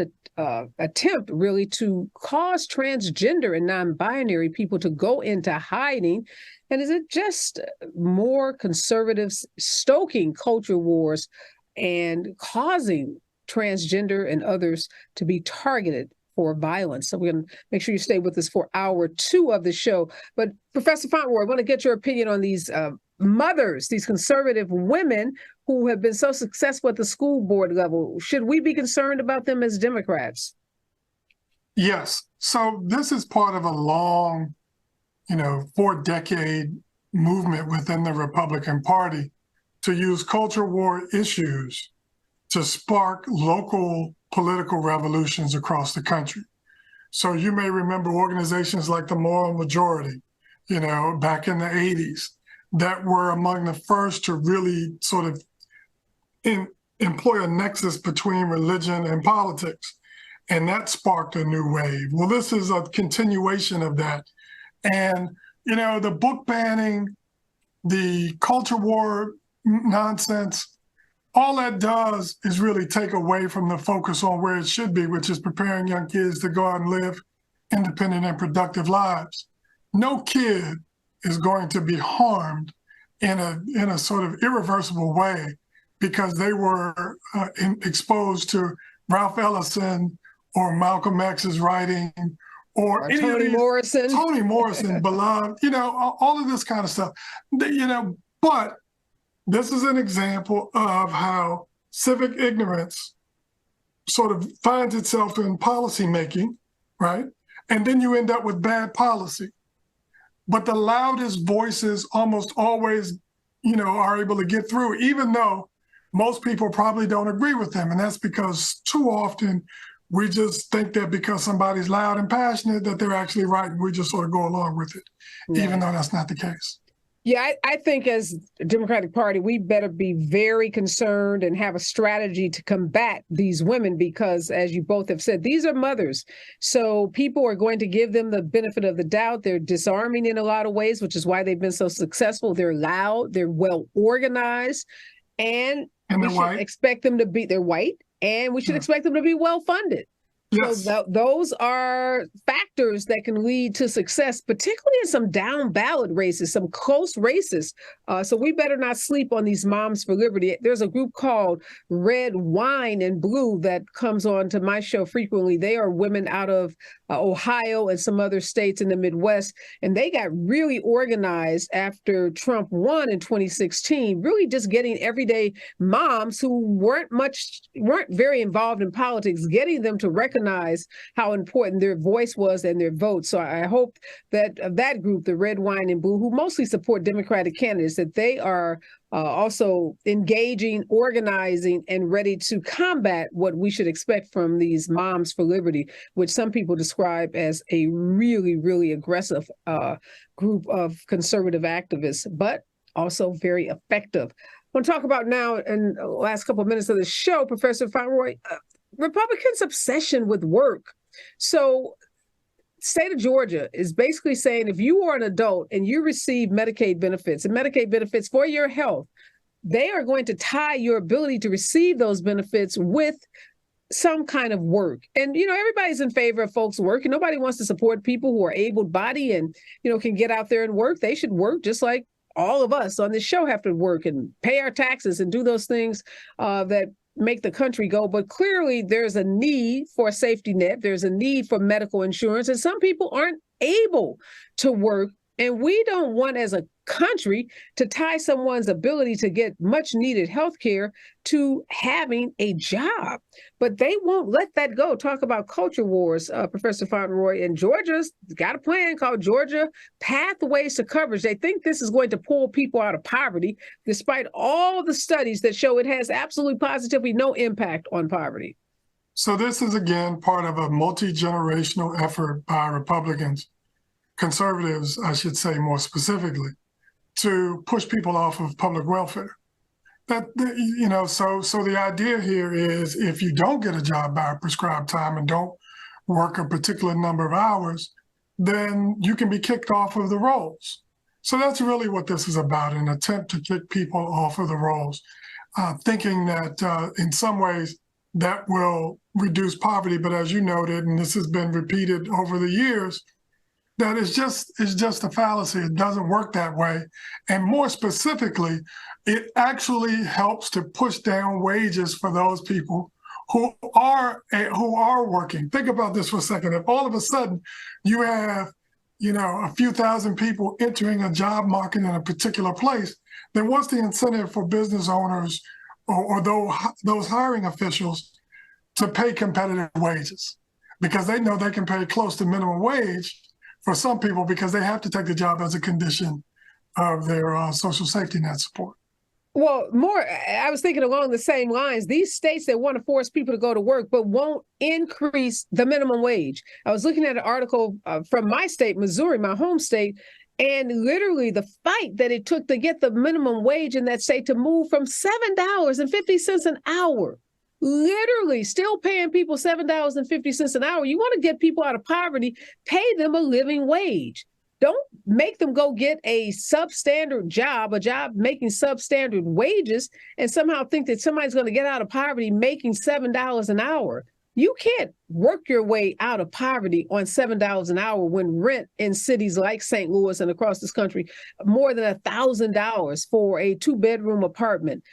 attempt really to cause transgender and non-binary people to go into hiding? And is it just more conservatives stoking culture wars and causing transgender and others to be targeted for violence? So we're going to make sure you stay with us for hour 2 of the show. But Professor Fauntroy, I want to get your opinion on these mothers, these conservative women who have been so successful at the school board level. Should we be concerned about them as Democrats? Yes. So this is part of a long, 4-decade movement within the Republican Party to use culture war issues to spark local political revolutions across the country. So you may remember organizations like the Moral Majority, back in the 80s, that were among the first to really sort of employ a nexus between religion and politics. And that sparked a new wave. Well, this is a continuation of that. And, the book banning, the culture war nonsense, all that does is really take away from the focus on where it should be, which is preparing young kids to go out and live independent and productive lives. No kid is going to be harmed in a sort of irreversible way because they were exposed to Ralph Ellison or Malcolm X's writing or any Toni Morrison. Toni Morrison, beloved, all of this kind of stuff. But this is an example of how civic ignorance sort of finds itself in policymaking, right? And then you end up with bad policy. But the loudest voices almost always, are able to get through, even though most people probably don't agree with them. And that's because too often we just think that because somebody's loud and passionate that they're actually right, and we just sort of go along with it, even though that's not the case. Yeah, I think as a Democratic Party, we better be very concerned and have a strategy to combat these women because, as you both have said, these are mothers. So people are going to give them the benefit of the doubt. They're disarming in a lot of ways, which is why they've been so successful. They're loud, they're well organized, and we should expect them to be, they're white, and we should expect them to be well funded. Yes. So those are factors that can lead to success, particularly in some down ballot races, some close races. So we better not sleep on these Moms for Liberty. There's a group called Red, Wine, and Blue that comes on to my show frequently. They are women out of Ohio and some other states in the Midwest, and they got really organized after Trump won in 2016, really just getting everyday moms who weren't very involved in politics, getting them to recognize how important their voice was and their vote. So I hope that that group, the Red, Wine, and Blue, who mostly support Democratic candidates, that they are also engaging, organizing, and ready to combat what we should expect from these Moms for Liberty, which some people describe as a really, really aggressive group of conservative activists, but also very effective. I want to talk about now, in the last couple of minutes of the show, Professor Fauntroy, Republicans' obsession with work. So state of Georgia is basically saying if you are an adult and you receive Medicaid benefits and Medicaid benefits for your health, they are going to tie your ability to receive those benefits with some kind of work. And, everybody's in favor of folks working. Nobody wants to support people who are able-bodied and, can get out there and work. They should work just like all of us on this show have to work and pay our taxes and do those things that make the country go. But clearly there's a need for a safety net. There's a need for medical insurance. And some people aren't able to work. And we don't want, as a country, to tie someone's ability to get much needed health care to having a job. But they won't let that go. Talk about culture wars, Professor Fauntroy. And Georgia's got a plan called Georgia Pathways to Coverage. They think this is going to pull people out of poverty, despite all the studies that show it has absolutely positively no impact on poverty. So this is, again, part of a multi-generational effort by Republicans, conservatives, I should say more specifically, to push people off of public welfare. So the idea here is if you don't get a job by a prescribed time and don't work a particular number of hours, then you can be kicked off of the rolls. So that's really what this is about, an attempt to kick people off of the rolls, thinking that in some ways that will reduce poverty. But as you noted, and this has been repeated over the years, that is just a fallacy. It doesn't work that way. And more specifically, it actually helps to push down wages for those people who are working. Think about this for a second. If all of a sudden you have, a few thousand people entering a job market in a particular place, then what's the incentive for business owners or those hiring officials to pay competitive wages? Because they know they can pay close to minimum wage for some people because they have to take the job as a condition of their social safety net support. Well, I was thinking along the same lines. These states that want to force people to go to work but won't increase the minimum wage. I was looking at an article from my state, Missouri, my home state, and literally the fight that it took to get the minimum wage in that state to move from $7.50 an hour. Literally still paying people $7.50 an hour. You want to get people out of poverty, pay them a living wage. Don't make them go get a substandard job, a job making substandard wages, and somehow think that somebody's going to get out of poverty making $7 an hour. You can't work your way out of poverty on $7 an hour when rent in cities like St. Louis and across this country, more than $1,000 for a 2-bedroom apartment.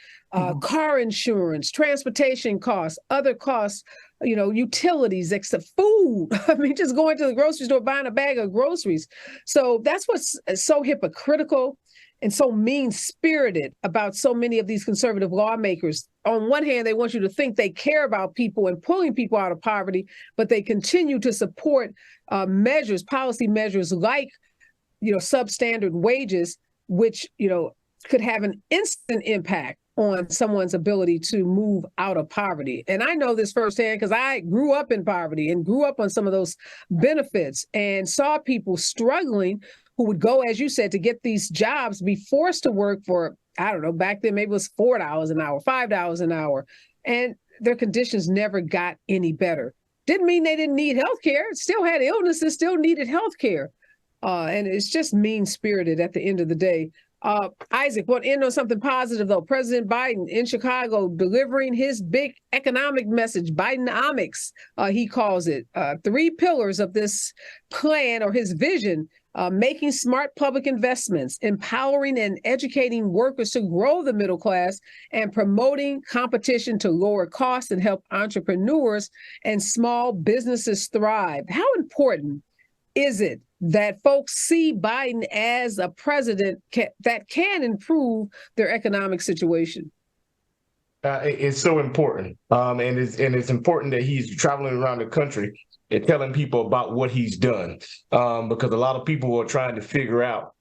Car insurance, transportation costs, other costs, utilities, except food. I mean, just going to the grocery store, buying a bag of groceries. So that's what's so hypocritical and so mean-spirited about so many of these conservative lawmakers. On one hand, they want you to think they care about people and pulling people out of poverty, but they continue to support policy measures like, substandard wages, which, could have an instant impact on someone's ability to move out of poverty. And I know this firsthand because I grew up in poverty and grew up on some of those benefits and saw people struggling who would go, as you said, to get these jobs, be forced to work for, I don't know, back then maybe it was $4 an hour, $5 an hour. And their conditions never got any better. Didn't mean they didn't need health care. Still had illnesses, still needed health care. And it's just mean-spirited at the end of the day. Isaac, want to end on something positive, though. President Biden in Chicago delivering his big economic message, Bidenomics, he calls it. 3 pillars of this plan or his vision, making smart public investments, empowering and educating workers to grow the middle class, and promoting competition to lower costs and help entrepreneurs and small businesses thrive. How important is it that folks see Biden as a president that can improve their economic situation? It's so important. And it's important that he's traveling around the country and telling people about what he's done. Because a lot of people are trying to figure out,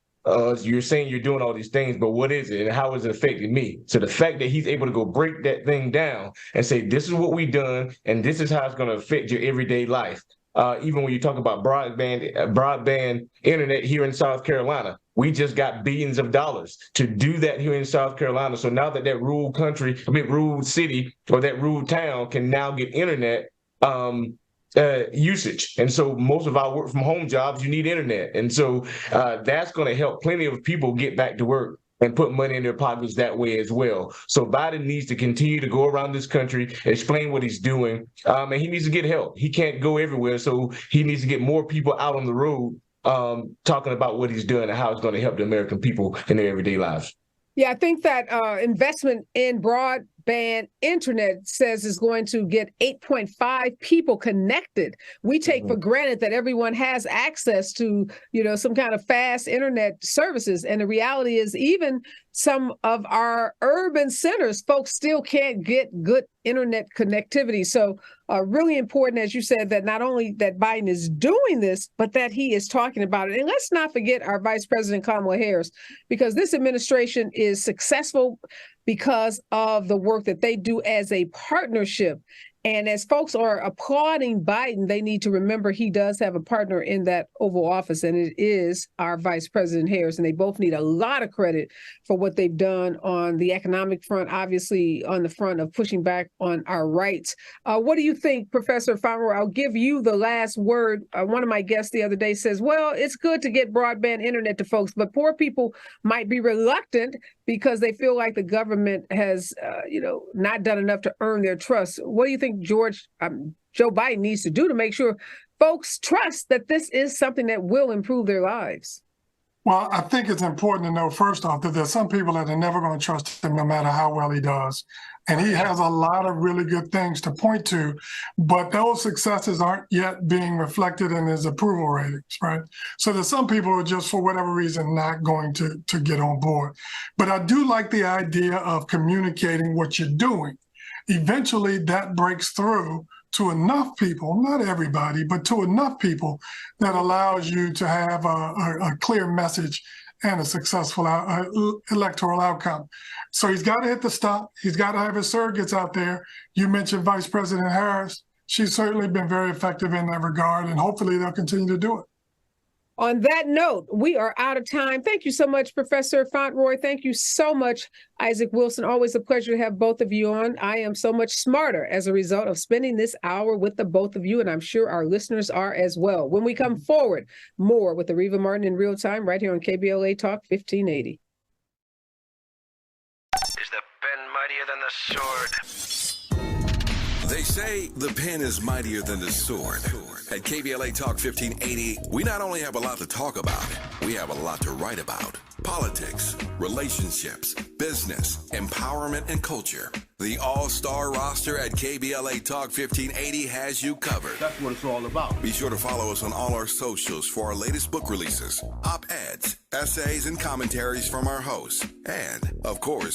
you're saying you're doing all these things, but what is it and how is it affecting me? So the fact that he's able to go break that thing down and say, this is what we've done, and this is how it's going to affect your everyday life. Even when you talk about broadband internet here in South Carolina, we just got billions of dollars to do that here in South Carolina. So now that rural city or that rural town can now get internet, usage. And so most of our work from home jobs, you need internet. And so that's going to help plenty of people get back to work and put money in their pockets that way as well. So Biden needs to continue to go around this country, explain what he's doing, and he needs to get help. He can't go everywhere, so he needs to get more people out on the road talking about what he's doing and how it's going to help the American people in their everyday lives. Yeah, I think that investment in broadband internet says is going to get 8.5 people connected. We take for granted that everyone has access to, some kind of fast internet services. And the reality is even some of our urban centers, folks still can't get good internet connectivity. So really important, as you said, that not only that Biden is doing this, but that he is talking about it. And let's not forget our Vice President Kamala Harris, because this administration is successful because of the work that they do as a partnership. And as folks are applauding Biden, they need to remember he does have a partner in that Oval Office, and it is our Vice President Harris. And they both need a lot of credit for what they've done on the economic front, obviously on the front of pushing back on our rights. What do you think, Professor Fauntroy? I'll give you the last word. One of my guests the other day says, well, it's good to get broadband internet to folks, but poor people might be reluctant because they feel like the government has, not done enough to earn their trust. What do you think Joe Biden needs to do to make sure folks trust that this is something that will improve their lives? Well, I think it's important to know, first off, that there's some people that are never going to trust him no matter how well he does. And he has a lot of really good things to point to, but those successes aren't yet being reflected in his approval ratings, right? So there's some people who are just, for whatever reason, not going to get on board. But I do like the idea of communicating what you're doing. Eventually, that breaks through to enough people, not everybody, but to enough people that allows you to have a clear message and a successful electoral outcome. So he's got to hit the stop. He's got to have his surrogates out there. You mentioned Vice President Harris. She's certainly been very effective in that regard, and hopefully they'll continue to do it. On that note, we are out of time. Thank you so much, Professor Fauntroy. Thank you so much, Isaac Wilson. Always a pleasure to have both of you on. I am so much smarter as a result of spending this hour with the both of you, and I'm sure our listeners are as well. When we come forward, more with Areva Martin in real time right here on KBLA Talk 1580. Is the pen mightier than the sword? They say the pen is mightier than the sword. At KBLA Talk 1580, we not only have a lot to talk about, we have a lot to write about. Politics, relationships, business, empowerment, and culture. The all-star roster at KBLA Talk 1580 has you covered. That's what it's all about. Be sure to follow us on all our socials for our latest book releases, op-eds, essays, and commentaries from our hosts. And, of course,